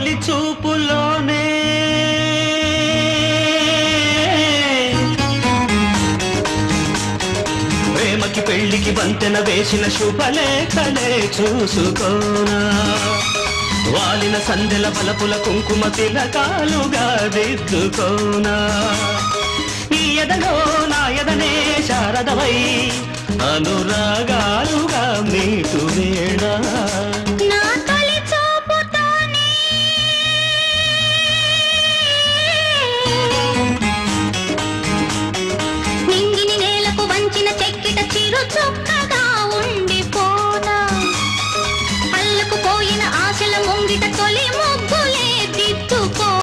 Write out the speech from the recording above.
తొలి చూపులోనే ప్రేమకి పెళ్లికి వంతెన వేసిన శుభలేఖలే చూసుకోనా వాలిన సందెల బలపుల కుంకుమ తిలకాలుగా దిద్దుకోనా నీ ఎదలో నా ఎదనే శారదవై అనురాగాలుగా మీటు వేళ